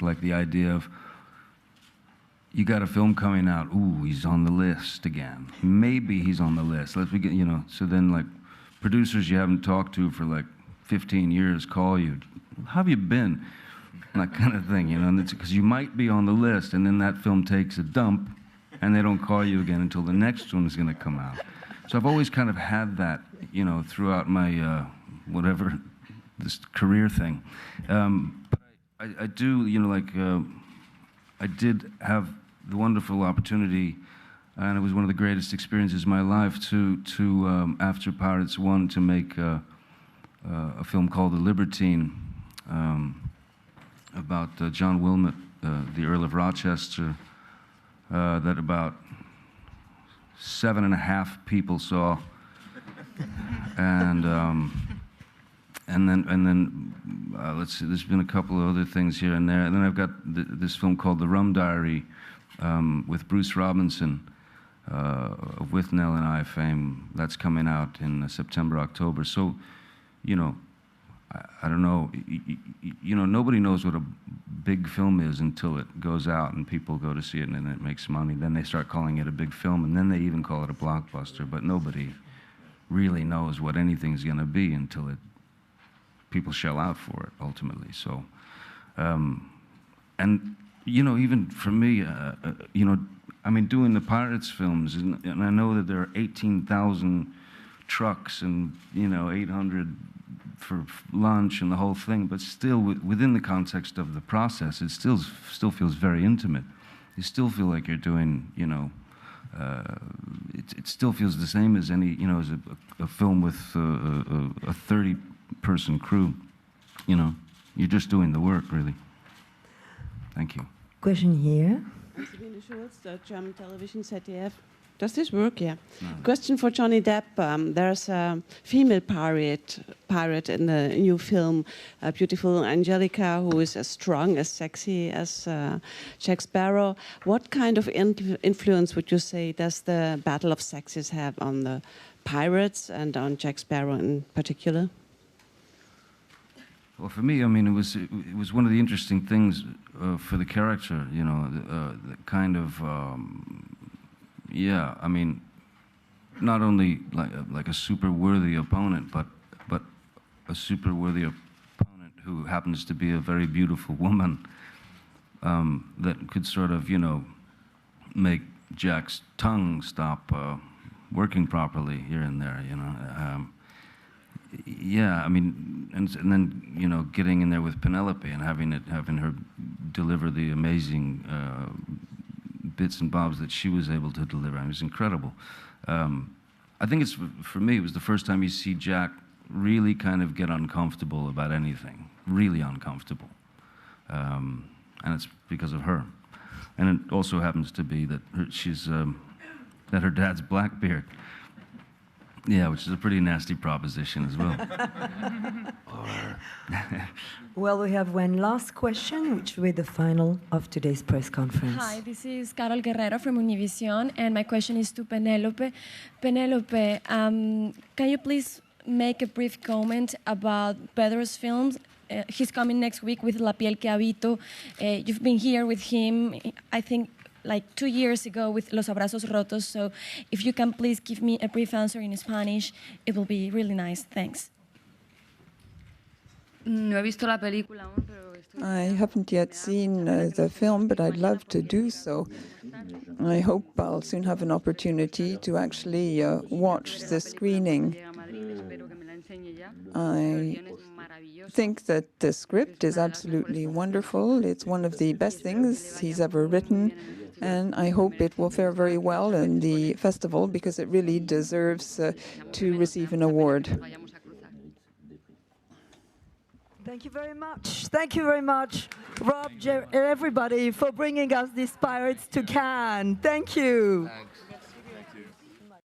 like the idea of, you got a film coming out, ooh, he's on the list again. Maybe he's on the list. Let's begin, you know. So then, like, producers you haven't talked to for like 15 years call you. How have you been? That kind of thing, you know. Because you might be on the list, and then that film takes a dump, and they don't call you again until the next one is going to come out. So I've always kind of had that, you know, throughout my whatever this career thing. But I do, you know, like I did have the wonderful opportunity, and it was one of the greatest experiences of my life, to after Pirates 1, to make a film called The Libertine, about John Wilmot, the Earl of Rochester, that about 7.5 people saw, and then let's see, there's been a couple of other things here and there, and then I've got this film called The Rum Diary, with Bruce Robinson, of With Nell and I fame. That's coming out in September, October. So, you know, I don't know, you know, nobody knows what a big film is until it goes out and people go to see it and then it makes money. Then they start calling it a big film, and then they even call it a blockbuster. But nobody really knows what anything's going to be until people shell out for it, ultimately. So, and, you know, even for me, you know, I mean, doing the Pirates films, and I know that there are 18,000 trucks and, you know, 800 for lunch and the whole thing, but still, within the context of the process, it still feels very intimate. You still feel like you're doing, you know, it still feels the same as any, you know, as a film with a 30-person crew. You know, you're just doing the work, really. Thank you. Question here. Sabine Schulz, German television, ZDF. Does this work? Yeah. No. Question for Johnny Depp. There's a female pirate in the new film, beautiful Angelica, who is as strong, as sexy as Jack Sparrow. What kind of influence would you say does the Battle of Sexes have on the pirates and on Jack Sparrow in particular? Well, for me, I mean, it was one of the interesting things for the character, you know, the kind of, yeah, I mean, not only like a super worthy opponent, but a super worthy opponent who happens to be a very beautiful woman, that could sort of, you know, make Jack's tongue stop working properly here and there, you know. Yeah, I mean, and then, you know, getting in there with Penelope and having her deliver the amazing bits and bobs that she was able to deliver. I mean, it was incredible. I think for me, it was the first time you see Jack really kind of get uncomfortable about anything, really uncomfortable. And it's because of her. And it also happens to be that that her dad's Blackbeard. Yeah, which is a pretty nasty proposition as well. Well, we have one last question, which will be the final of today's press conference. Hi, this is Carol Guerrero from Univision, and my question is to Penélope. Penélope, can you please make a brief comment about Pedro's films? He's coming next week with La piel que habito. You've been here with him, I think, like 2 years ago with Los Abrazos Rotos. So if you can please give me a brief answer in Spanish, it will be really nice. Thanks. No he visto la película aún, pero I haven't yet seen the film, but I'd love to do so. I hope I'll soon have an opportunity to actually watch the screening. I think that the script is absolutely wonderful. It's one of the best things he's ever written, and I hope it will fare very well in the festival because it really deserves to receive an award. Thank you very much. Thank you very much, Rob, everybody, for bringing us these pirates to Cannes. Thank you. Thanks.